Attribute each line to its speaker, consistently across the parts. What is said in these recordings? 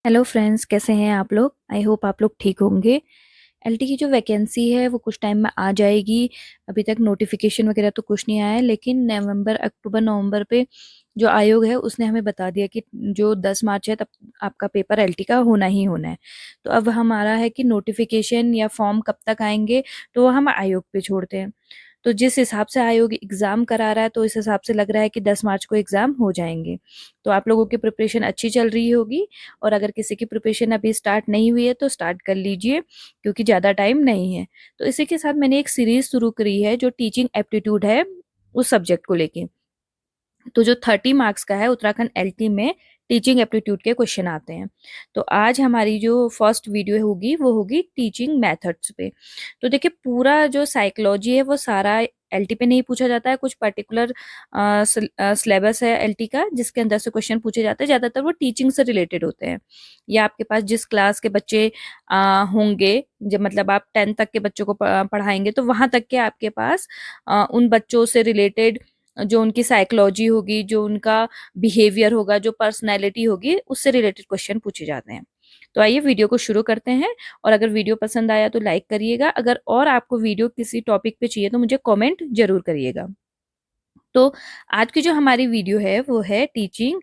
Speaker 1: Hello friends, कैसे हैं आप लोग। आई होप आप लोग ठीक होंगे। एलटी की जो वैकेंसी है वो कुछ टाइम में आ जाएगी। अभी तक नोटिफिकेशन वगैरह तो कुछ नहीं आया है, लेकिन नवंबर अक्टूबर नवंबर पे जो आयोग है उसने हमें बता दिया कि जो 10 मार्च है तब आपका पेपर एलटी का होना ही होना है। तो अब हमारा है कि नोटिफिकेशन या फॉर्म कब तक आएंगे, तो वो हम आयोग पे छोड़ते हैं। तो जिस हिसाब से आयोग एग्जाम करा रहा है तो इस हिसाब से लग रहा है कि 10 मार्च को एग्जाम हो जाएंगे। तो आप लोगों की प्रिपरेशन अच्छी चल रही होगी। और अगर किसी की प्रिपरेशन अभी स्टार्ट नहीं हुई है तो स्टार्ट कर लीजिए, क्योंकि ज़्यादा टाइम नहीं है। तो इसी के साथ मैंने एक सीरीज शुरू करी है जो टीचिंग एप्टीट्यूड है उस सब्जेक्ट को लेके। तो जो 30 मार्क्स का है, उत्तराखंड एलटी में टीचिंग एप्टीट्यूड के क्वेश्चन आते हैं। तो आज हमारी जो फर्स्ट वीडियो होगी वो होगी टीचिंग मेथड्स पे। तो देखिए, पूरा जो साइकोलॉजी है वो सारा एलटी पे नहीं पूछा जाता है। कुछ पर्टिकुलर सिलेबस है एलटी का जिसके अंदर से क्वेश्चन पूछे जाते हैं। ज्यादातर वो टीचिंग से रिलेटेड होते हैं, या आपके पास जिस क्लास के बच्चे होंगे, जब मतलब आप 10 तक के बच्चों को पढ़ाएंगे तो वहां तक के आपके पास उन बच्चों से रिलेटेड जो उनकी साइकोलॉजी होगी, जो उनका बिहेवियर होगा, जो पर्सनैलिटी होगी, उससे रिलेटेड क्वेश्चन पूछे जाते हैं। तो आइए वीडियो को शुरू करते हैं। और अगर वीडियो पसंद आया तो लाइक करिएगा। अगर और आपको वीडियो किसी टॉपिक पे चाहिए तो मुझे कमेंट जरूर करिएगा। तो आज की जो हमारी वीडियो है वो है टीचिंग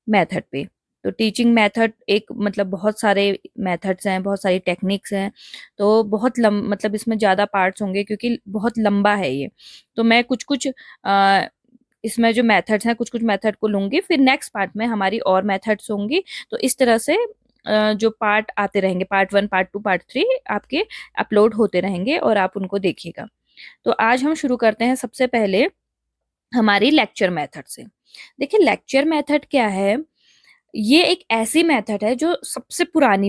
Speaker 1: मेथड पे। तो टीचिंग मेथड एक मतलब बहुत सारे मेथड्स हैं, बहुत सारी टेक्निक्स हैं। तो बहुत मतलब इसमें ज़्यादा पार्ट्स होंगे क्योंकि बहुत लंबा है ये। तो मैं कुछ कुछ इसमें जो मेथड्स हैं, कुछ कुछ मेथड को लूंगी, फिर नेक्स्ट पार्ट में हमारी और मेथड्स होंगी। तो इस तरह से जो पार्ट आते रहेंगे, पार्ट 1, पार्ट 2, पार्ट 3 आपके अपलोड होते रहेंगे और आप उनको देखिएगा। तो आज हम शुरू करते हैं सबसे पहले हमारी लेक्चर मेथड से। देखिए, लेक्चर मेथड क्या है। ये एक ऐसी मेथड है जो सबसे पुरानी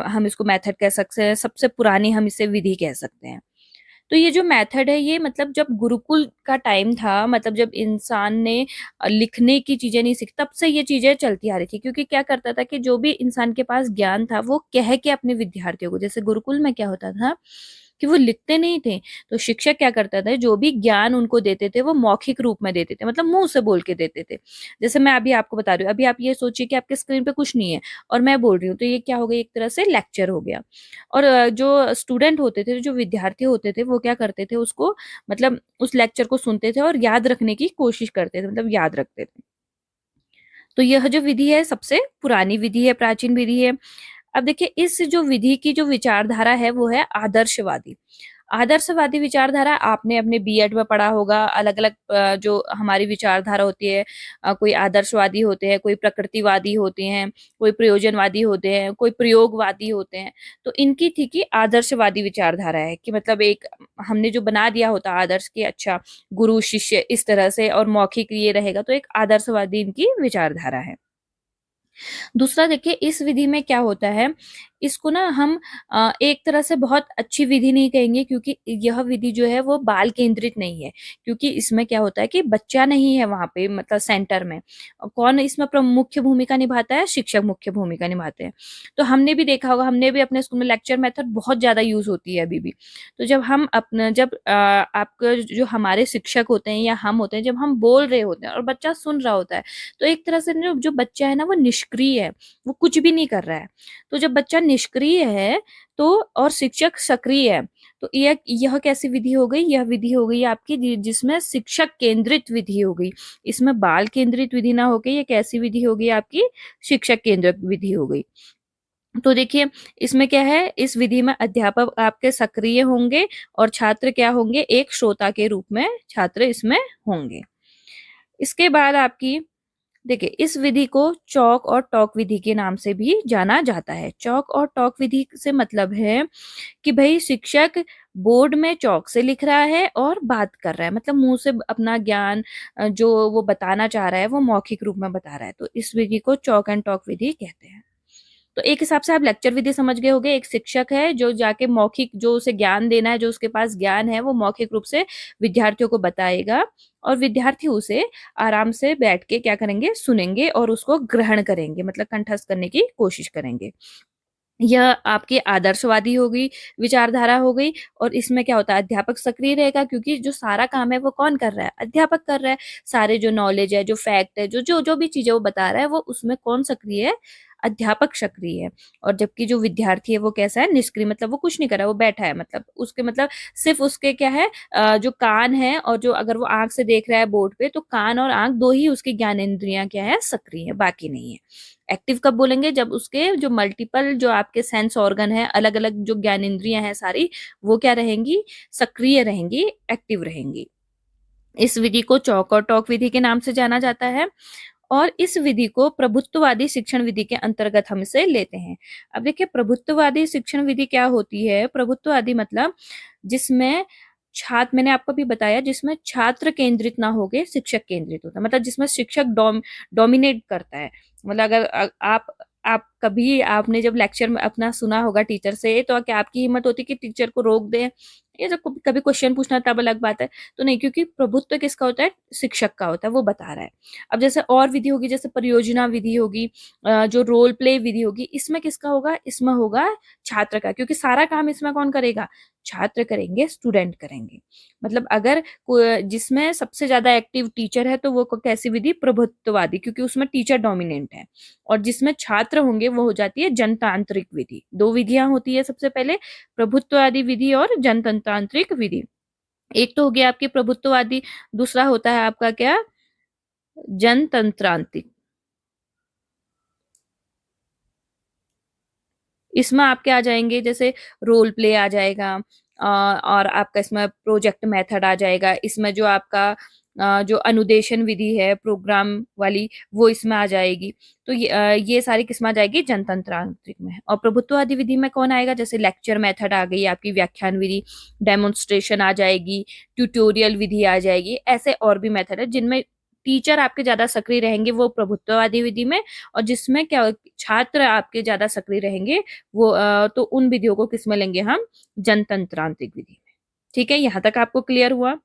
Speaker 1: हम इसको मेथड कह सकते हैं, सबसे पुरानी हम इसे विधि कह सकते हैं। तो ये जो मेथड है ये मतलब जब गुरुकुल का टाइम था, मतलब जब इंसान ने लिखने की चीजें नहीं सीखी, तब से ये चीजें चलती आ रही थी। क्योंकि क्या करता था कि जो भी इंसान के पास ज्ञान था वो कह के अपने विद्यार्थियों को, जैसे गुरुकुल में क्या होता था कि वो लिखते नहीं थे। तो शिक्षक क्या करता था, जो भी ज्ञान उनको देते थे वो मौखिक रूप में देते थे, मतलब मुंह से बोल के देते थे। जैसे मैं अभी आपको बता रही हूँ, अभी आप ये सोचिए कि आपके स्क्रीन पे कुछ नहीं है और मैं बोल रही हूँ, तो ये क्या हो गया, एक तरह से लेक्चर हो गया। और जो स्टूडेंट होते थे, जो विद्यार्थी होते थे, वो क्या करते थे, उसको मतलब उस लेक्चर को सुनते थे और याद रखने की कोशिश करते थे, मतलब याद रखते थे। तो यह जो विधि है सबसे पुरानी विधि है, प्राचीन विधि है। अब देखिए, इस जो विधि की जो विचारधारा है वो है आदर्शवादी। आदर्शवादी विचारधारा आपने अपने बीएड में पढ़ा होगा। अलग अलग जो हमारी विचारधारा होती है, कोई आदर्शवादी होते हैं, कोई प्रकृतिवादी होते हैं, कोई प्रयोजनवादी होते हैं, कोई प्रयोगवादी होते हैं। तो इनकी थी कि आदर्शवादी विचारधारा है कि मतलब एक हमने जो बना दिया होता आदर्श के, अच्छा गुरु शिष्य इस तरह से और मौखिक ये रहेगा, तो एक आदर्शवादी इनकी विचारधारा है। दूसरा देखिए, इस विधि में क्या होता है, इसको ना हम एक तरह से बहुत अच्छी विधि नहीं कहेंगे, क्योंकि यह विधि जो है वो बाल केंद्रित नहीं है। क्योंकि इसमें क्या होता है कि बच्चा नहीं है वहां पे, मतलब सेंटर में। कौन इसमें मुख्य भूमिका निभाता है, शिक्षक मुख्य भूमिका निभाते हैं। तो हमने भी देखा होगा, हमने भी अपने स्कूल में लेक्चर मेथड बहुत ज्यादा यूज होती है अभी भी। तो जब हम अपना जब आपका जो हमारे शिक्षक होते हैं या हम होते हैं, जब हम बोल रहे होते हैं और बच्चा सुन रहा होता है, तो एक तरह से जो जो बच्चा है ना वो निष्क्रिय है, वो कुछ भी नहीं कर रहा है। तो जब बच्चा निष्क्रिय है तो और शिक्षक सक्रिय है, तो यह कैसी विधि हो गई, यह विधि हो गई आपकी जिसमें शिक्षक केंद्रित विधि हो गई। इसमें बाल केंद्रित विधि ना होके ये कैसी विधि हो गई आपकी, शिक्षक केंद्रित विधि हो गई। तो देखिए, इसमें क्या है, इस विधि में अध्यापक आपके सक्रिय होंगे और छात्र क्या होंगे, एक श्रोता के रूप में छात्र इसमें होंगे। इसके बाद आपकी देखिए, इस विधि को चौक और टॉक विधि के नाम से भी जाना जाता है। चौक और टॉक विधि से मतलब है कि भाई शिक्षक बोर्ड में चौक से लिख रहा है और बात कर रहा है, मतलब मुंह से अपना ज्ञान जो वो बताना चाह रहा है वो मौखिक रूप में बता रहा है। तो इस विधि को चौक एंड टॉक विधि कहते हैं। तो एक हिसाब से आप लेक्चर विधि समझ गए होंगे। एक शिक्षक है जो जाके मौखिक, जो उसे ज्ञान देना है, जो उसके पास ज्ञान है, वो मौखिक रूप से विद्यार्थियों को बताएगा और विद्यार्थी उसे आराम से बैठ के क्या करेंगे, सुनेंगे और उसको ग्रहण करेंगे, मतलब कंठस्थ करने की कोशिश करेंगे। यह आपकी आदर्शवादी हो गई, विचारधारा हो गई। और इसमें क्या होता है, अध्यापक सक्रिय रहेगा, क्योंकि जो सारा काम है वो कौन कर रहा है, अध्यापक कर रहा है। सारे जो नॉलेज है, जो फैक्ट है, जो जो जो भी चीजें वो बता रहा है, वो उसमें कौन सक्रिय है, अध्यापक सक्रिय है, और जबकि जो विद्यार्थी है वो कैसा है, निष्क्रिय, मतलब वो कुछ नहीं कर रहा, वो बैठा है, मतलब उसके मतलब सिर्फ उसके क्या है, जो कान है, और जो अगर वो आंख से देख रहा है बोर्ड पे, तो कान और आंख दो ही उसकी ज्ञानेंद्रियां क्या है, सक्रिय है, बाकी नहीं है। एक्टिव कब बोलेंगे, जब उसके जो मल्टीपल जो आपके सेंस ऑर्गन है, अलग अलग जो ज्ञानेंद्रियां हैं सारी, वो क्या रहेंगी, सक्रिय रहेंगी, एक्टिव रहेंगी। इस विधि को चौक और टॉक विधि के नाम से जाना जाता है, और इस विधि को प्रभुत्ववादी शिक्षण विधि के अंतर्गत हम इसे लेते हैं। अब देखिए, प्रभुत्ववादी शिक्षण विधि क्या होती है। प्रभुत्ववादी मतलब जिसमें छात्र, मैंने आपको भी बताया, जिसमें छात्र केंद्रित ना होके शिक्षक केंद्रित होता है, मतलब जिसमें शिक्षक डोमिनेट करता है। मतलब अगर आप कभी, आपने जब लेक्चर में अपना सुना होगा टीचर से, तो क्या आपकी हिम्मत होती कि टीचर को रोक दे, ये जब कभी क्वेश्चन पूछना तब अलग बात है। तो नहीं, क्योंकि प्रभुत्व किसका होता है, शिक्षक का होता है, वो बता रहा है। अब जैसे और विधि होगी, जैसे परियोजना विधि होगी, जो रोल प्ले विधि होगी, इसमें किसका होगा, इसमें होगा छात्र का, क्योंकि सारा काम इसमें कौन करेगा, छात्र करेंगे, स्टूडेंट करेंगे। मतलब अगर जिसमें सबसे ज्यादा एक्टिव टीचर है, तो वो कैसी विधि, प्रभुत्ववादी, क्योंकि उसमें टीचर डोमिनेंट है। और जिसमें छात्र होंगे वो हो जाती है जनतांत्रिक विधि। दो विधियां होती है, सबसे पहले प्रभुत्ववादी विधि और जनतांत्रिक विधि। एक तो हो गया आपकी प्रभुत्ववादी, दूसरा होता है आपका क्या, जनतंत्रांतिक। इसमें आपके आ जाएंगे, जैसे रोल प्ले आ जाएगा, और आपका इसमें प्रोजेक्ट मेथड आ जाएगा, इसमें जो आपका जो अनुदेशन विधि है प्रोग्राम वाली, वो इसमें आ जाएगी। तो ये सारी किस्म आ जाएगी जनतंत्रांत्रिक में। और प्रभुत्ववादी विधि में कौन आएगा, जैसे लेक्चर मेथड आ गई आपकी, व्याख्यान विधि, डेमोन्स्ट्रेशन आ जाएगी, ट्यूटोरियल विधि आ जाएगी, ऐसे और भी मेथड है जिनमें टीचर आपके ज्यादा सक्रिय रहेंगे, वो प्रभुत्ववादी विधि में। और जिसमें क्या, छात्र आपके ज्यादा सक्रिय रहेंगे, वो तो उन विधियों को किस में लेंगे हम, जनतंत्रांत्रिक विधि में। ठीक है, यहां तक आपको क्लियर हुआ।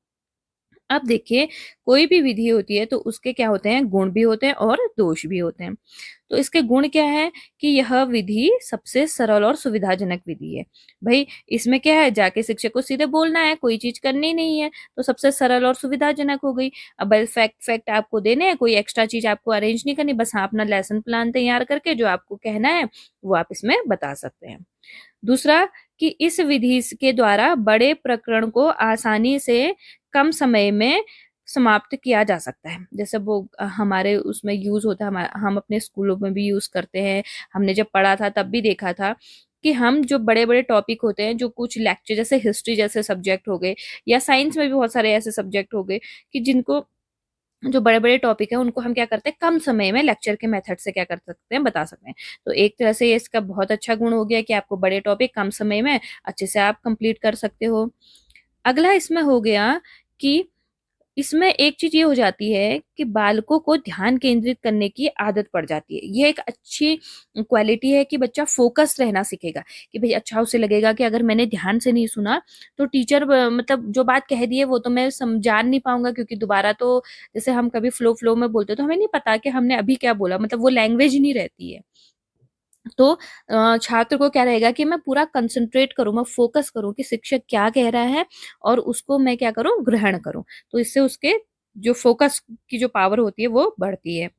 Speaker 1: अब देखिए, कोई भी विधि होती है तो उसके क्या होते हैं, गुण भी होते हैं और दोष भी होते हैं। तो इसके गुण क्या है, कि यह विधि सबसे सरल और सुविधाजनक विधि है। भाई, इसमें क्या है, जाके शिक्षक को सीधे बोलना है, कोई चीज करनी नहीं है, तो सबसे सरल और सुविधाजनक हो गई। अब भाई फैक्ट फैक्ट आपको देने हैं, कोई एक्स्ट्रा चीज आपको अरेंज नहीं करनी, बस हाँ अपना लेसन प्लान तैयार करके जो आपको कहना है वो आप इसमें बता सकते हैं। दूसरा, कि इस विधि के द्वारा बड़े प्रकरण को आसानी से कम समय में समाप्त किया जा सकता है। जैसे वो हमारे उसमें यूज होता है, हम अपने स्कूलों में भी यूज करते हैं। हमने जब पढ़ा था तब भी देखा था कि हम जो बड़े बड़े टॉपिक होते हैं, जो कुछ लेक्चर, जैसे हिस्ट्री जैसे सब्जेक्ट हो गए, या साइंस में भी बहुत सारे ऐसे सब्जेक्ट हो गए, कि जिनको, जो बड़े बड़े टॉपिक है उनको हम क्या करते हैं, कम समय में लेक्चर के मेथड से क्या कर सकते हैं, बता सकते हैं। तो एक तरह से ये इसका बहुत अच्छा गुण हो गया कि आपको बड़े टॉपिक कम समय में अच्छे से आप कंप्लीट कर सकते हो। अगला इसमें हो गया कि इसमें एक चीज ये हो जाती है कि बालकों को ध्यान केंद्रित करने की आदत पड़ जाती है। ये एक अच्छी क्वालिटी है कि बच्चा फोकस रहना सीखेगा, कि भाई अच्छा उसे लगेगा कि अगर मैंने ध्यान से नहीं सुना तो टीचर मतलब जो बात कह दी है वो तो मैं समझान नहीं पाऊंगा, क्योंकि दोबारा तो, जैसे हम कभी फ्लो फ्लो में बोलते हैं तो हमें नहीं पता कि हमने अभी क्या बोला, मतलब वो लैंग्वेज नहीं रहती है। तो छात्र को क्या रहेगा कि मैं पूरा कंसंट्रेट करूं, मैं फोकस करूं कि शिक्षक क्या कह रहा है, और उसको मैं क्या करूं, ग्रहण करूं। तो इससे उसके जो फोकस की जो पावर होती है वो बढ़ती है।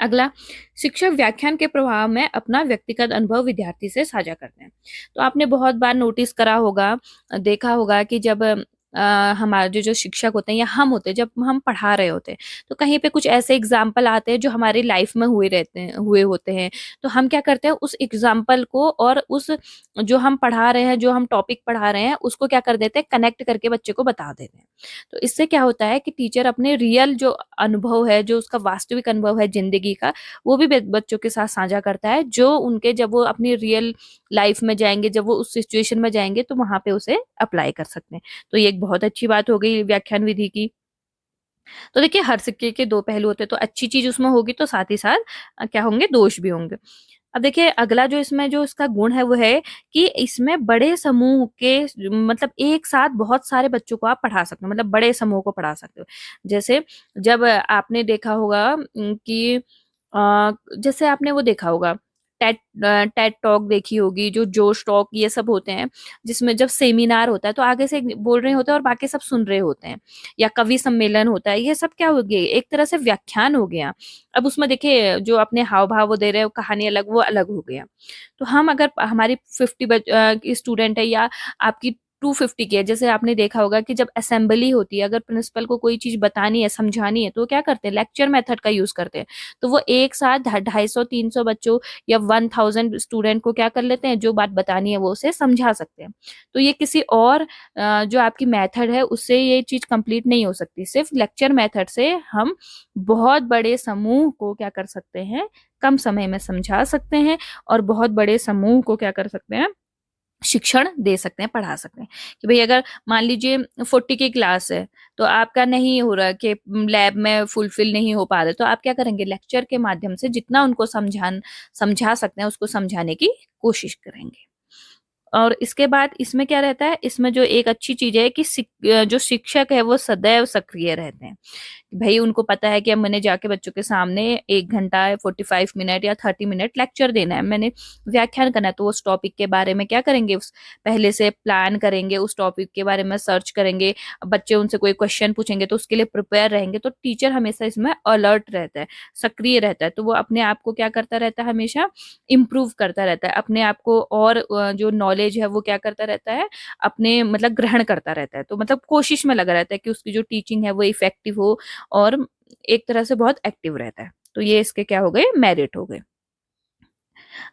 Speaker 1: अगला, शिक्षक व्याख्यान के प्रभाव में अपना व्यक्तिगत अनुभव विद्यार्थी से साझा करते हैं। तो आपने बहुत बार नोटिस करा होगा, देखा होगा कि जब हमारे जो जो शिक्षक होते हैं या हम होते हैं, जब हम पढ़ा रहे होते हैं, तो कहीं पे कुछ ऐसे एग्जाम्पल आते हैं जो हमारी लाइफ में हुए होते हैं। तो हम क्या करते हैं, उस एग्जाम्पल को और उस जो हम पढ़ा रहे हैं, जो हम टॉपिक पढ़ा रहे हैं, उसको क्या कर देते हैं, कनेक्ट करके बच्चे को बता देते हैं। तो इससे क्या होता है कि टीचर अपने रियल जो अनुभव है, जो उसका वास्तविक अनुभव है जिंदगी का, वो भी बच्चों के साथ साझा करता है, जो उनके, जब वो अपनी रियल लाइफ में जाएंगे, जब वो उस सिचुएशन में जाएंगे, तो वहां पे उसे अप्लाई कर सकते हैं। तो ये एक बहुत अच्छी बात हो गई व्याख्यान विधि की। तो देखिए, हर सिक्के के दो पहलू होते हैं, तो अच्छी चीज उसमें होगी तो साथ ही साथ क्या होंगे, दोष भी होंगे। अब देखिए, अगला जो इसमें जो इसका गुण है वो है कि इसमें बड़े समूह के, मतलब एक साथ बहुत सारे बच्चों को आप पढ़ा सकते हो, मतलब बड़े समूह को पढ़ा सकते हो। जैसे जब आपने देखा होगा कि जैसे आपने वो देखा होगा, टेट टेट टॉक देखी होगी, जो जोश टॉक, ये सब होते हैं, जिसमें जब सेमिनार होता है तो आगे से बोल रहे होते हैं और बाकी सब सुन रहे होते हैं, या कवि सम्मेलन होता है, ये सब क्या हो गया, एक तरह से व्याख्यान हो गया। अब उसमें देखिए जो अपने हाव भाव वो दे रहे हो, कहानी अलग, वो अलग हो गया। तो हम अगर हमारी 50 स्टूडेंट है, या आपकी 250 की है, जैसे आपने देखा होगा कि जब असेंबली होती है, अगर प्रिंसिपल को कोई चीज बतानी है, समझानी है, तो वो क्या करते हैं, लेक्चर मेथड का यूज करते हैं। तो वो एक साथ 250-300 बच्चों या 1000 स्टूडेंट को क्या कर लेते हैं, जो बात बतानी है वो उसे समझा सकते हैं। तो ये किसी और जो आपकी मेथड है उससे ये चीज कंप्लीट नहीं हो सकती। सिर्फ लेक्चर मेथड से हम बहुत बड़े समूह को क्या कर सकते हैं, कम समय में समझा सकते हैं, और बहुत बड़े समूह को क्या कर सकते हैं, शिक्षण दे सकते हैं, पढ़ा सकते हैं। कि भाई अगर मान लीजिए 40 की क्लास है, तो आपका नहीं हो रहा कि लैब में फुलफिल नहीं हो पा रहे, तो आप क्या करेंगे, लेक्चर के माध्यम से जितना उनको समझा सकते हैं उसको समझाने की कोशिश करेंगे। और इसके बाद इसमें क्या रहता है, इसमें जो एक अच्छी चीज है कि जो शिक्षक है वो सदैव सक्रिय रहते हैं। भाई उनको पता है कि अब मैंने जाके बच्चों के सामने 1 घंटा 45 मिनट या 30 मिनट लेक्चर देना है, मैंने व्याख्यान करना है, तो उस टॉपिक के बारे में क्या करेंगे, उस पहले से प्लान करेंगे, उस टॉपिक के बारे में सर्च करेंगे, बच्चे उनसे कोई क्वेश्चन पूछेंगे तो उसके लिए प्रिपेयर रहेंगे। तो टीचर हमेशा इसमें अलर्ट रहता है, सक्रिय रहता है, तो वो अपने आप को क्या करता रहता है, हमेशा इम्प्रूव करता रहता है अपने आप को, और जो नॉलेज है वो क्या करता रहता है, अपने मतलब ग्रहण करता रहता है। तो मतलब कोशिश में लगा रहता है कि उसकी जो टीचिंग है वो इफेक्टिव हो, और एक तरह से बहुत एक्टिव रहता है। तो ये इसके क्या हो गए, मेरिट हो गए।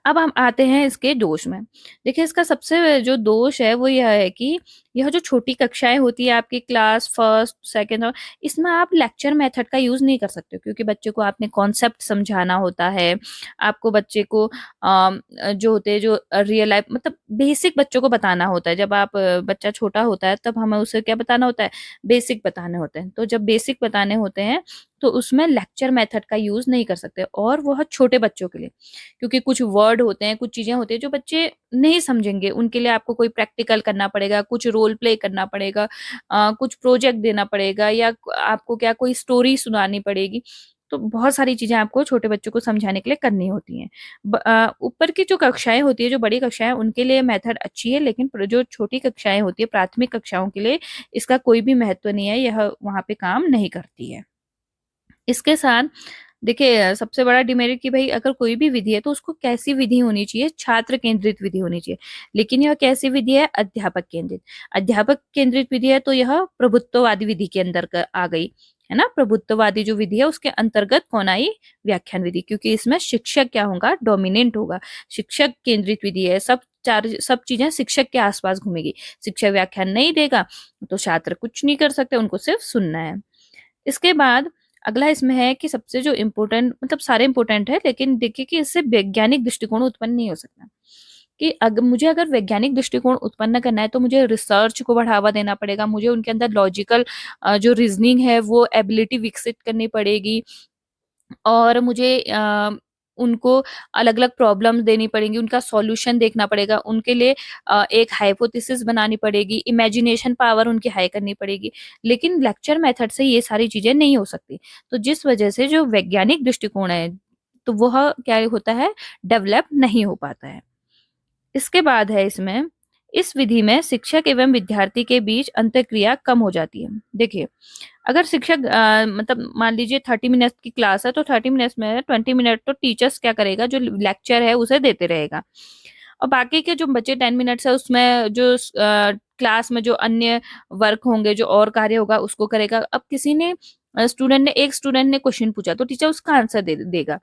Speaker 1: अब हम आते हैं इसके दोष में। देखिए इसका सबसे जो दोष है वो यह है कि यह जो छोटी कक्षाएं होती है आपकी, क्लास फर्स्ट सेकंड, और इसमें आप लेक्चर मेथड का यूज नहीं कर सकते, क्योंकि बच्चे को आपने कॉन्सेप्ट समझाना होता है। आपको बच्चे को जो होते हैं, जो रियल लाइफ मतलब बेसिक बच्चों को बताना होता है। जब आप बच्चा छोटा होता है तब हमें उसे क्या बताना होता है, बेसिक बताने होते हैं। तो जब बेसिक बताने होते हैं तो उसमें लेक्चर मेथड का यूज नहीं कर सकते, और वह छोटे बच्चों के लिए, क्योंकि कुछ वर्ड होते हैं, कुछ चीजें होती है जो बच्चे नहीं समझेंगे, उनके लिए आपको कोई प्रैक्टिकल करना पड़ेगा, कुछ रोल प्ले करना पड़ेगा, कुछ प्रोजेक्ट देना पड़ेगा, या आपको क्या कोई स्टोरी सुनानी पड़ेगी। तो बहुत सारी चीजें आपको छोटे बच्चों को समझाने के लिए करनी होती हैं। ऊपर की जो कक्षाएं होती है, जो बड़ी कक्षाएं, उनके लिए मेथड अच्छी है, लेकिन जो छोटी कक्षाएं होती है, प्राथमिक कक्षाओं के लिए इसका कोई भी महत्व नहीं है, यह वहां पे काम नहीं करती है। इसके साथ देखिए सबसे बड़ा डिमेरिट कि भाई अगर कोई भी विधि है तो उसको कैसी विधि होनी चाहिए, छात्र केंद्रित विधि होनी चाहिए। लेकिन यह कैसी विधि है, अध्यापक केंद्रित। अध्यापक केंद्रित विधि है तो यह प्रभुत्ववादी विधि के अंदर आ गई, है ना। प्रभुत्ववादी जो विधि है उसके अंतर्गत कौन आई, व्याख्यान विधि, क्योंकि इसमें शिक्षक क्या होगा, डोमिनेंट होगा। शिक्षक केंद्रित विधि है, सब चीजें शिक्षक के आसपास घूमेगी। शिक्षक व्याख्यान नहीं देगा तो छात्र कुछ नहीं कर सकते, उनको सिर्फ सुनना है। इसके बाद अगला इसमें है कि सबसे जो इम्पोर्टेंट, मतलब सारे इम्पोर्टेंट है, लेकिन देखिए कि इससे वैज्ञानिक दृष्टिकोण उत्पन्न नहीं हो सकता। कि अगर वैज्ञानिक दृष्टिकोण उत्पन्न करना है तो मुझे रिसर्च को बढ़ावा देना पड़ेगा, मुझे उनके अंदर लॉजिकल जो रीजनिंग है वो एबिलिटी विकसित करनी पड़ेगी, और मुझे उनको अलग-अलग प्रॉब्लम्स देनी पड़ेंगी, उनका सॉल्यूशन देखना पड़ेगा, उनके लिए एक हाइपोथेसिस बनानी पड़ेगी, इमेजिनेशन पावर उनकी हाई करनी पड़ेगी। लेकिन लेक्चर मेथड से ये सारी चीज़ें नहीं हो सकती। तो जिस वजह से जो वैज्ञानिक दृष्टिकोण है, तो वह क्या होता है, डेवलप नहीं हो पाता है। इसके बाद है इसमें, इस विधि में शिक्षक एवं विद्यार्थी के बीच अंतःक्रिया कम हो जाती है। देखिए अगर शिक्षक मतलब मान लीजिए 30 मिनट की क्लास है, तो 30 मिनट्स में 20 मिनट तो टीचर्स क्या करेगा, जो लेक्चर है उसे देते रहेगा, और बाकी के जो बचे 10 मिनट्स है उसमें जो क्लास में जो अन्य वर्क होंगे, जो और कार्य होगा उसको करेगा। अब किसी ने एक स्टूडेंट ने क्वेश्चन पूछा तो टीचर उसका आंसर देगा।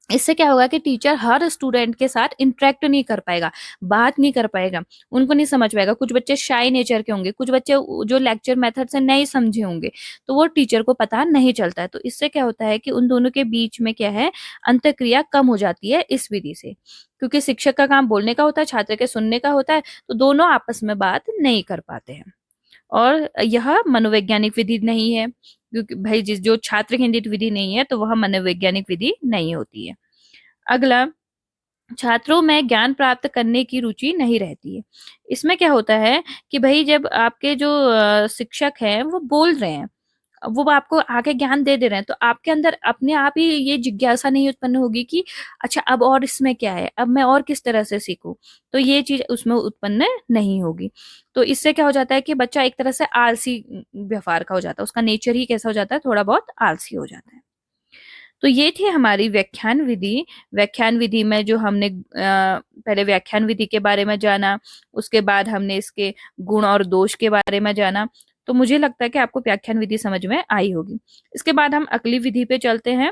Speaker 1: इससे क्या होगा कि टीचर हर स्टूडेंट के साथ इंटरेक्ट नहीं कर पाएगा, बात नहीं कर पाएगा, उनको नहीं समझ पाएगा। कुछ बच्चे शाई नेचर के होंगे, कुछ बच्चे जो लेक्चर मेथड से नहीं समझे होंगे, तो वो टीचर को पता नहीं चलता है। तो इससे क्या होता है कि उन दोनों के बीच में क्या है, अंतःक्रिया कम हो जाती है इस विधि से, क्योंकि शिक्षक का काम बोलने का होता है, छात्र के सुनने का होता है, तो दोनों आपस में बात नहीं कर पाते हैं। और यह मनोवैज्ञानिक विधि नहीं है, क्योंकि भाई जिस जो छात्र केंद्रित विधि नहीं है तो वह मनोवैज्ञानिक विधि नहीं होती है। अगला, छात्रों में ज्ञान प्राप्त करने की रुचि नहीं रहती है। इसमें क्या होता है कि भाई जब आपके जो शिक्षक हैं वो बोल रहे हैं, वो आपको आके ज्ञान दे दे रहे हैं, तो आपके अंदर अपने आप ही ये जिज्ञासा नहीं उत्पन्न होगी कि अच्छा अब और इसमें क्या है, अब मैं और किस तरह से सीखूं। तो ये चीज उसमें उत्पन्न नहीं होगी। तो इससे क्या हो जाता है कि बच्चा एक तरह से आलसी व्यवहार का हो जाता है, उसका नेचर ही कैसा हो जाता है, थोड़ा बहुत आलसी हो जाता है। तो ये थी हमारी व्याख्यान विधि। व्याख्यान विधि में जो हमने पहले व्याख्यान विधि के बारे में जाना, उसके बाद हमने इसके गुण और दोष के बारे में जाना। तो मुझे लगता है कि आपको व्याख्यान विधि समझ में आई होगी। इसके बाद हम अगली विधि पे चलते हैं।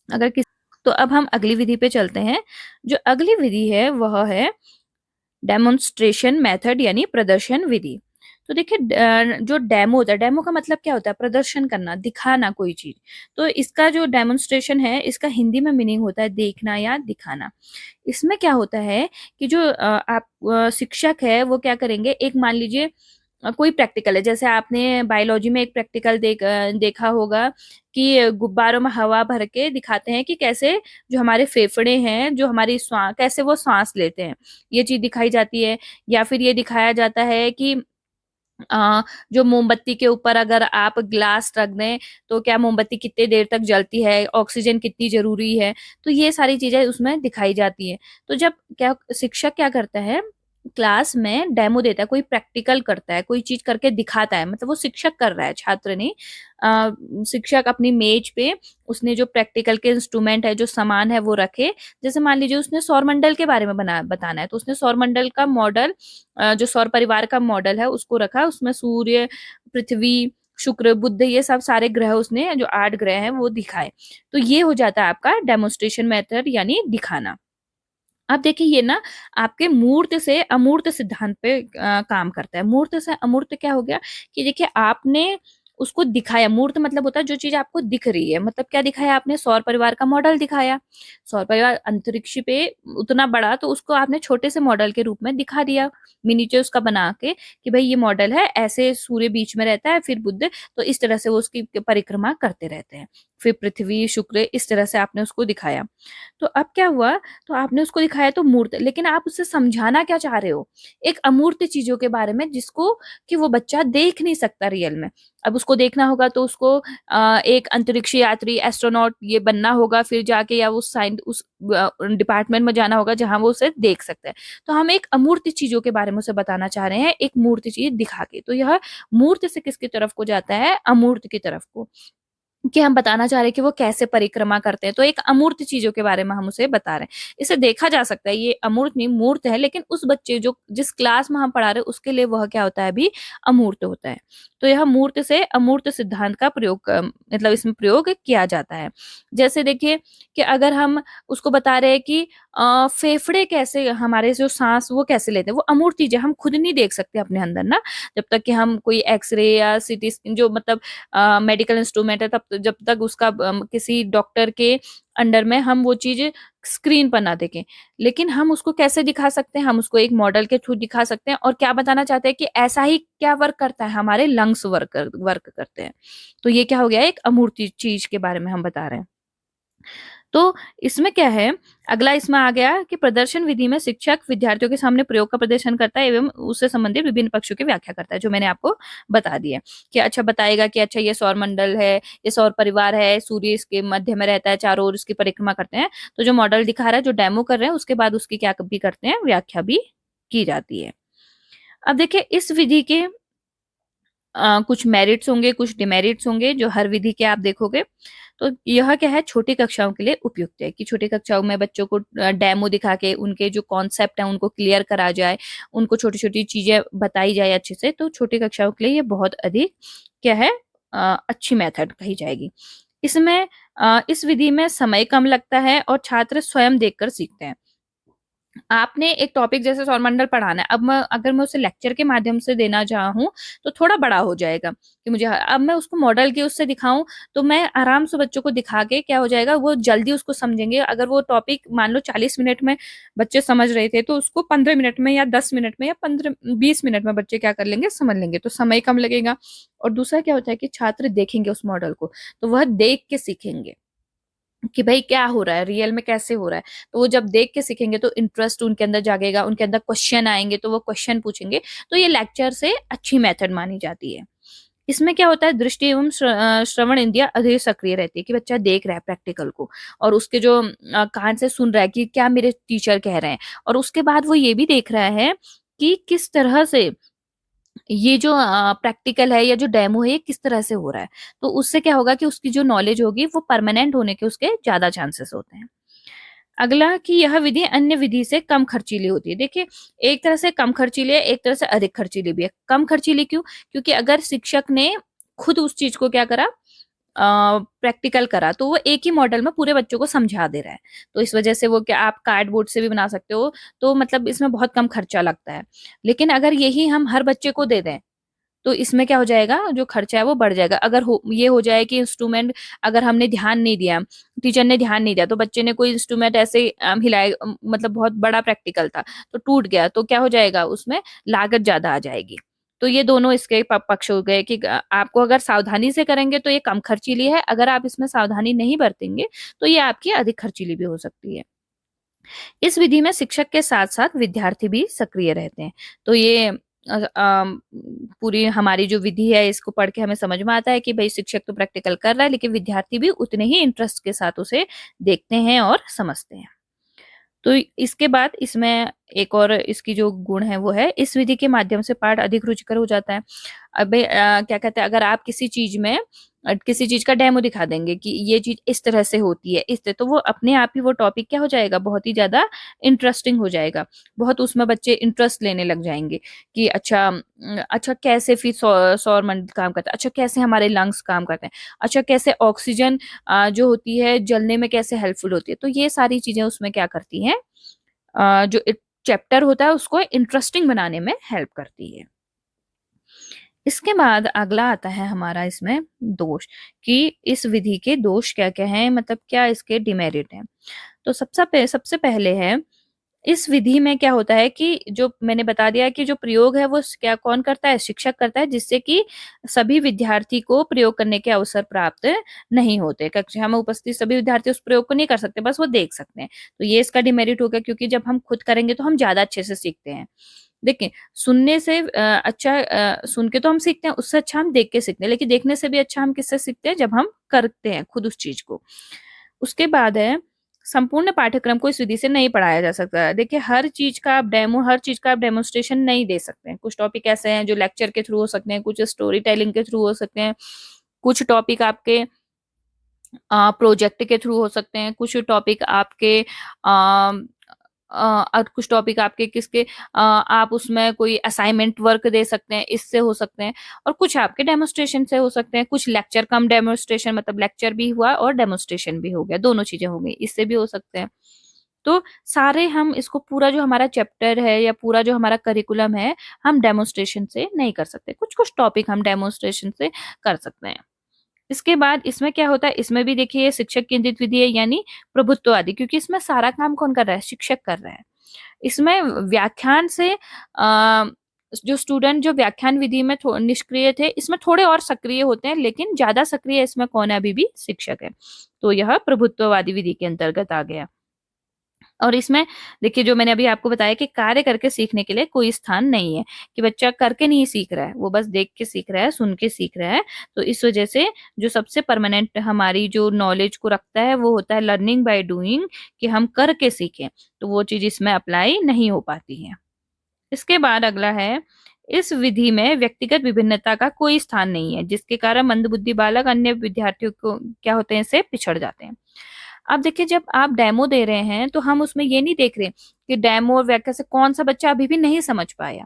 Speaker 1: अगर किस तो अब हम अगली विधि पे चलते हैं। जो अगली विधि है वह है डेमोन्स्ट्रेशन मेथड यानी प्रदर्शन विधि। तो देखिए जो डेमो होता है, डेमो का मतलब क्या होता है, प्रदर्शन करना, दिखाना कोई चीज। तो इसका जो डेमोन्स्ट्रेशन है, इसका हिंदी में मीनिंग होता है देखना या दिखाना। इसमें क्या होता है कि जो आप शिक्षक है वो क्या करेंगे, एक मान लीजिए कोई प्रैक्टिकल है, जैसे आपने बायोलॉजी में एक प्रैक्टिकल देखा होगा कि गुब्बारों में हवा भर के दिखाते हैं कि कैसे जो हमारे फेफड़े हैं, जो हमारी श्वास, कैसे वो सांस लेते हैं, ये चीज दिखाई जाती है। या फिर ये दिखाया जाता है कि जो मोमबत्ती के ऊपर अगर आप ग्लास रख दें तो क्या मोमबत्ती कितने देर तक जलती है, ऑक्सीजन कितनी जरूरी है। तो ये सारी चीजें उसमें दिखाई जाती है। तो जब क्या शिक्षक क्या करता है, क्लास में डेमो देता है, कोई प्रैक्टिकल करता है, कोई चीज करके दिखाता है, मतलब वो शिक्षक कर रहा है, छात्र नहीं। शिक्षक अपनी मेज पे उसने जो प्रैक्टिकल के इंस्ट्रूमेंट है, जो सामान है वो रखे। जैसे मान लीजिए उसने सौरमंडल के बारे में बताना है, तो उसने सौरमंडल का मॉडल, जो सौर परिवार का मॉडल है उसको रखा, उसमें सूर्य, पृथ्वी, शुक्र, बुध, ये सब सारे ग्रह, उसने जो 8 ग्रह हैं वो दिखाए। तो ये हो जाता है आपका डेमोन्स्ट्रेशन मेथड यानी दिखाना। अब देखिए ये ना आपके मूर्त से अमूर्त सिद्धांत पे काम करता है। मूर्त से अमूर्त क्या हो गया कि देखिए आपने उसको दिखाया, मूर्त मतलब होता है जो चीज आपको दिख रही है, मतलब क्या दिखाया आपने, सौर परिवार का मॉडल दिखाया। सौर परिवार अंतरिक्ष पे उतना बड़ा, तो उसको आपने छोटे से मॉडल के रूप में दिखा दिया, मिनीचर उसका बना के कि भाई ये मॉडल है, ऐसे सूर्य बीच में रहता है, फिर बुध, तो इस तरह से वो उसकी परिक्रमा करते रहते हैं, फिर पृथ्वी, शुक्र, इस तरह से आपने उसको दिखाया। तो अब क्या हुआ, तो आपने उसको दिखाया तो मूर्त, लेकिन आप उससे समझाना क्या चाह रहे हो, एक अमूर्त चीजों के बारे में, जिसको कि वो बच्चा देख नहीं सकता रियल में। अब उसको देखना होगा तो उसको एक अंतरिक्ष यात्री, एस्ट्रोनॉट ये बनना होगा, फिर जाके या उस डिपार्टमेंट में जाना होगा जहां वो उसे देख सकते हैं। तो हम एक अमूर्त चीजों के बारे में उसे बताना चाह रहे हैं, एक मूर्त चीज दिखा के। तो यह मूर्त से किसकी तरफ को जाता है, अमूर्त की तरफ को, कि हम बताना चाह रहे हैं कि वो कैसे परिक्रमा करते हैं। तो एक अमूर्त चीजों के बारे में हम उसे बता रहे हैं। इसे देखा जा सकता है, ये अमूर्त नहीं मूर्त है, लेकिन उस बच्चे जो जिस क्लास में हम पढ़ा रहे हैं उसके लिए वह क्या होता है, अभी अमूर्त होता है। तो यह मूर्त से अमूर्त सिद्धांत का प्रयोग मतलब इसमें प्रयोग किया जाता है। जैसे देखिए कि अगर हम उसको बता रहे हैं कि फेफड़े कैसे, हमारे जो सांस वो कैसे लेते हैं, वो अमूर्त चीज है, हम खुद नहीं देख सकते अपने अंदर ना, जब तक कि हम कोई एक्सरे या सीटी स्कैन, जो मतलब मेडिकल इंस्ट्रूमेंट है, तब जब तक उसका किसी डॉक्टर के अंडर में हम वो चीज स्क्रीन पर ना देखें। लेकिन हम उसको कैसे दिखा सकते हैं, हम उसको एक मॉडल के थ्रू दिखा सकते हैं, और क्या बताना चाहते हैं कि ऐसा ही क्या वर्क करता है, हमारे लंग्स वर्क करते हैं। तो ये क्या हो गया, एक अमूर्त चीज के बारे में हम बता रहे हैं। तो इसमें क्या है, अगला इसमें आ गया कि प्रदर्शन विधि में शिक्षक विद्यार्थियों के सामने प्रयोग का प्रदर्शन करता है एवं उससे संबंधित विभिन्न पक्षों की व्याख्या करता है, जो मैंने आपको बता दिया कि अच्छा बताएगा कि अच्छा ये सौर मंडल है, ये सौर परिवार है, सूर्य इसके मध्य में रहता है, चारों ओर इसकी परिक्रमा करते हैं। तो जो मॉडल दिखा रहा है, जो डेमो कर रहे हैं, उसके बाद उसकी क्या भी करते हैं, व्याख्या भी की जाती है। अब देखिए इस विधि के कुछ मेरिट्स होंगे, कुछ डिमेरिट्स होंगे, जो हर विधि के आप देखोगे। तो यह क्या है, छोटी कक्षाओं के लिए उपयुक्त है, कि छोटी कक्षाओं में बच्चों को डेमो दिखा के उनके जो कॉन्सेप्ट है उनको क्लियर करा जाए, उनको छोटी छोटी चीजें बताई जाए अच्छे से। तो छोटी कक्षाओं के लिए ये बहुत अधिक क्या है, अच्छी मेथड कही जाएगी। इसमें इस विधि में समय कम लगता है और छात्र स्वयं देखकर सीखते हैं। आपने एक टॉपिक जैसे सौरमंडल पढ़ाना है, अब मैं अगर मैं उसे लेक्चर के माध्यम से देना चाहूँ तो थोड़ा बड़ा हो जाएगा, कि मुझे अब मैं उसको मॉडल के उससे दिखाऊं, तो मैं आराम से बच्चों को दिखा के क्या हो जाएगा, वो जल्दी उसको समझेंगे। अगर वो टॉपिक मान लो 40 मिनट में बच्चे समझ रहे थे, तो उसको 15 मिनट में या 10 मिनट में या 15-20 मिनट में बच्चे क्या कर लेंगे, समझ लेंगे, तो समय कम लगेगा। और दूसरा क्या होता है कि छात्र देखेंगे उस मॉडल को, तो वह देख के सीखेंगे कि भाई क्या हो रहा है, रियल में कैसे हो रहा है। तो वो जब देख के सीखेंगे तो इंटरेस्ट उनके अंदर जागेगा, उनके अंदर क्वेश्चन आएंगे तो वो क्वेश्चन पूछेंगे। तो ये लेक्चर से अच्छी मेथड मानी जाती है। इसमें क्या होता है, दृष्टि एवं श्रवण इंद्रियां अधिक सक्रिय रहती है कि बच्चा देख रहा है प्रैक्टिकल को, और उसके जो कान से सुन रहा है कि क्या मेरे टीचर कह रहे हैं, और उसके बाद वो ये भी देख रहा है कि किस तरह से ये जो प्रैक्टिकल है या जो डेमो है ये किस तरह से हो रहा है। तो उससे क्या होगा कि उसकी जो नॉलेज होगी वो परमानेंट होने के उसके ज्यादा चांसेस होते हैं। अगला कि यह विधि अन्य विधि से कम खर्चीली होती है। देखिए, एक तरह से कम खर्चीली है, एक तरह से अधिक खर्चीली भी है। कम खर्चीली क्यों? क्योंकि अगर शिक्षक ने खुद उस चीज को क्या करा, प्रैक्टिकल करा, तो वो एक ही मॉडल में पूरे बच्चों को समझा दे रहा है। तो इस वजह से वो क्या, आप कार्डबोर्ड से भी बना सकते हो, तो मतलब इसमें बहुत कम खर्चा लगता है। लेकिन अगर यही हम हर बच्चे को दे दें, तो इसमें क्या हो जाएगा, जो खर्चा है वो बढ़ जाएगा। अगर ये हो जाए कि इंस्ट्रूमेंट अगर हमने ध्यान नहीं दिया, टीचर ने ध्यान नहीं दिया, तो बच्चे ने कोई इंस्ट्रूमेंट ऐसे हिलाए, मतलब बहुत बड़ा प्रैक्टिकल था तो टूट गया, तो क्या हो जाएगा, उसमें लागत ज्यादा आ जाएगी। तो ये दोनों इसके पक्ष हो गए कि आपको अगर सावधानी से करेंगे तो ये कम खर्चीली है, अगर आप इसमें सावधानी नहीं बरतेंगे तो ये आपकी अधिक खर्चीली भी हो सकती है। इस विधि में शिक्षक के साथ साथ विद्यार्थी भी सक्रिय रहते हैं। तो ये पूरी हमारी जो विधि है इसको पढ़ के हमें समझ में आता है कि भाई शिक्षक तो प्रैक्टिकल कर रहा है, लेकिन विद्यार्थी भी उतने ही इंटरेस्ट के साथ उसे देखते हैं और समझते हैं। तो इसके बाद इसमें एक और इसकी जो गुण है वो है, इस विधि के माध्यम से पाठ अधिक रुचिकर हो जाता है। अब क्या कहते हैं, अगर आप किसी चीज में किसी चीज का डेमो दिखा देंगे कि ये चीज इस तरह से होती है, इस तरह, तो वो अपने आप ही वो टॉपिक क्या हो जाएगा, बहुत ही ज्यादा इंटरेस्टिंग हो जाएगा। बहुत उसमें बच्चे इंटरेस्ट लेने लग जाएंगे कि अच्छा, अच्छा कैसे फिर सौर मंडल काम करता है, अच्छा कैसे हमारे लंग्स काम करते हैं, अच्छा कैसे ऑक्सीजन जो होती है जलने में कैसे हेल्पफुल होती है। तो ये सारी चीजें उसमें क्या करती हैं, जो चैप्टर होता है उसको इंटरेस्टिंग बनाने में हेल्प करती है। इसके बाद अगला आता है हमारा इसमें दोष, कि इस विधि के दोष क्या क्या हैं, मतलब क्या इसके डिमेरिट हैं। तो सबसे पहले है, इस विधि में क्या होता है कि जो मैंने बता दिया कि जो प्रयोग है वो क्या कौन करता है, शिक्षक करता है, जिससे कि सभी विद्यार्थी को प्रयोग करने के अवसर प्राप्त नहीं होते। कक्षा में उपस्थित सभी विद्यार्थी उस प्रयोग को नहीं कर सकते, बस वो देख सकते हैं। तो ये इसका डिमेरिट हो गया, क्योंकि जब हम खुद करेंगे तो हम ज्यादा अच्छे से सीखते हैं। देखिए, सुनने से अच्छा, सुन के तो हम सीखते हैं, उससे अच्छा हम देख के सीखते हैं, लेकिन देखने से भी अच्छा हम किससे सीखते हैं, जब हम करते हैं खुद उस चीज को। उसके बाद है, संपूर्ण पाठ्यक्रम को इस विधि से नहीं पढ़ाया जा सकता। देखिए, हर चीज का आप डेमोन्स्ट्रेशन नहीं दे सकते हैं। कुछ टॉपिक ऐसे हैं जो लेक्चर के थ्रू हो सकते हैं, कुछ स्टोरी टेलिंग के थ्रू हो सकते हैं, कुछ टॉपिक आपके प्रोजेक्ट के थ्रू हो सकते हैं, कुछ टॉपिक आपके और कुछ टॉपिक आपके किसके आप उसमें कोई असाइनमेंट वर्क दे सकते हैं, इससे हो सकते हैं। और कुछ आपके डेमोन्स्ट्रेशन से हो सकते हैं, कुछ लेक्चर कम डेमोन्स्ट्रेशन, मतलब लेक्चर भी हुआ और डेमोन्स्ट्रेशन भी हो गया, दोनों चीजें हो गई, इससे भी हो सकते हैं। तो सारे हम इसको पूरा जो हमारा चैप्टर है या पूरा जो हमारा करिकुलम है, हम डेमोन्स्ट्रेशन से नहीं कर सकते, कुछ कुछ टॉपिक हम डेमोन्स्ट्रेशन से कर सकते हैं। इसके बाद इसमें क्या होता है, इसमें भी देखिए ये शिक्षक केंद्रित विधि है, यानी प्रभुत्ववादी, क्योंकि इसमें सारा काम कौन कर रहा है, शिक्षक कर रहा है। इसमें व्याख्यान से जो स्टूडेंट जो व्याख्यान विधि में निष्क्रिय थे, इसमें थोड़े और सक्रिय होते हैं, लेकिन ज्यादा सक्रिय इसमें कौन है, अभी भी शिक्षक है। तो यह प्रभुत्ववादी विधि के अंतर्गत आ गया। और इसमें देखिए, जो मैंने अभी आपको बताया कि कार्य करके सीखने के लिए कोई स्थान नहीं है, कि बच्चा करके नहीं सीख रहा है, वो बस देख के सीख रहा है, सुन के सीख रहा है। तो इस वजह से जो सबसे परमानेंट हमारी जो नॉलेज को रखता है वो होता है लर्निंग बाय डूइंग, कि हम करके सीखें, तो वो चीज इसमें अप्लाई नहीं हो पाती है। इसके बाद अगला है, इस विधि में व्यक्तिगत विभिन्नता का कोई स्थान नहीं है, जिसके कारण मंदबुद्धि बालक अन्य विद्यार्थियों को क्या होते हैं, से पिछड़ जाते हैं। अब देखिए, जब आप डेमो दे रहे हैं तो हम उसमें ये नहीं देख रहे कि डेमो और व्याख्या से कौन सा बच्चा अभी भी नहीं समझ पाया।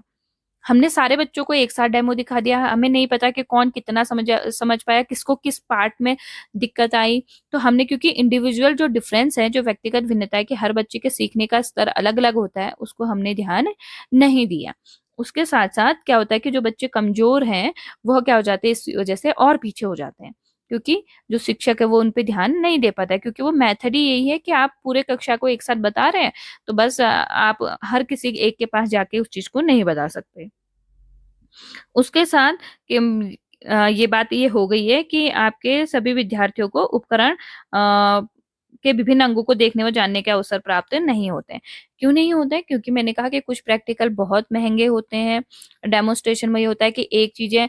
Speaker 1: हमने सारे बच्चों को एक साथ डेमो दिखा दिया, हमें नहीं पता कि कौन कितना समझ पाया, किसको किस पार्ट में दिक्कत आई। तो हमने, क्योंकि इंडिविजुअल जो डिफरेंस है, जो व्यक्तिगत भिन्नता है कि हर बच्चे के सीखने का स्तर अलग अलग होता है, उसको हमने ध्यान नहीं दिया। उसके साथ साथ क्या होता है कि जो बच्चे कमजोर हैं वह क्या हो जाते हैं, इस वजह से और पीछे हो जाते हैं, क्योंकि जो शिक्षक है वो उन पे ध्यान नहीं दे पाता है, क्योंकि वो मेथड ही यही है कि आप पूरे कक्षा को एक साथ बता रहे हैं, तो बस आप हर किसी एक के पास जाके उस चीज को नहीं बता सकते। उसके साथ कि ये बात ये हो गई है कि आपके सभी विद्यार्थियों को उपकरण के विभिन्न अंगों को देखने व जानने के अवसर प्राप्त नहीं होते हैं। क्यों नहीं होते हैं? क्योंकि मैंने कहा कि कुछ प्रैक्टिकल बहुत महंगे होते हैं। डेमोन्स्ट्रेशन में ये होता है कि एक चीज़ें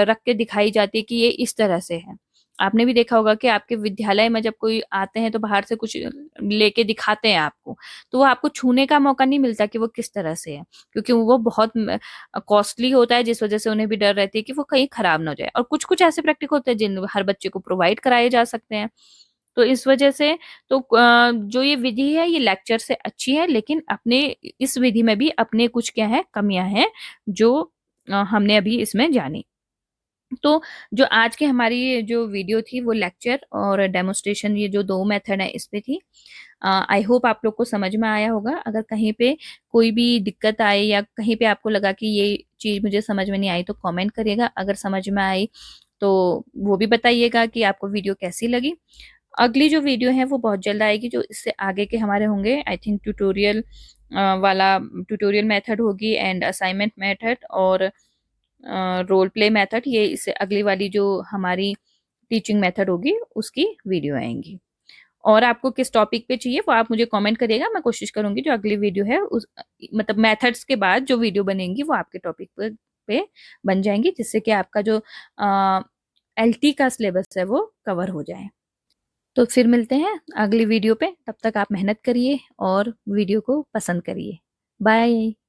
Speaker 1: रख के दिखाई जाती है कि ये इस तरह से है। आपने भी देखा होगा कि आपके विद्यालय में जब कोई आते हैं तो बाहर से कुछ लेके दिखाते हैं आपको, तो वो आपको छूने का मौका नहीं मिलता कि वो किस तरह से है, क्योंकि वो बहुत कॉस्टली होता है, जिस वजह से उन्हें भी डर रहती है कि वो कहीं खराब ना हो जाए। और कुछ-कुछ ऐसे प्रैक्टिकल होते हैं जिन हर बच्चे को प्रोवाइड कराए जा सकते हैं। तो इस वजह से तो जो ये विधि है ये लेक्चर से अच्छी है, लेकिन अपने इस विधि में भी अपने कुछ क्या है कमियाँ हैं जो हमने अभी इसमें जानी। तो जो आज की हमारी जो वीडियो थी वो लेक्चर और डेमोन्स्ट्रेशन, ये जो 2 मेथड है इस पे थी। आई होप आप लोग को समझ में आया होगा। अगर कहीं पे कोई भी दिक्कत आई या कहीं पे आपको लगा कि ये चीज़ मुझे समझ में नहीं आई तो कमेंट करिएगा। अगर समझ में आई तो वो भी बताइएगा कि आपको वीडियो कैसी लगी। अगली जो वीडियो है वो बहुत जल्द आएगी, जो इससे आगे के हमारे होंगे आई थिंक ट्यूटोरियल वाला ट्यूटोरियल मेथड होगी एंड असाइनमेंट मेथड और रोल प्ले मेथड, ये इससे अगली वाली जो हमारी टीचिंग मेथड होगी उसकी वीडियो आएंगी। और आपको किस टॉपिक पे चाहिए वो आप मुझे कमेंट करिएगा, मैं कोशिश करूंगी जो अगली वीडियो है उस मतलब मेथड्स के बाद जो वीडियो बनेंगी वो आपके टॉपिक पे बन जाएंगी, जिससे कि आपका जो एलटी का सिलेबस है वो कवर हो जाए। तो फिर मिलते हैं अगली वीडियो पे, तब तक आप मेहनत करिए और वीडियो को पसंद करिए। बाय।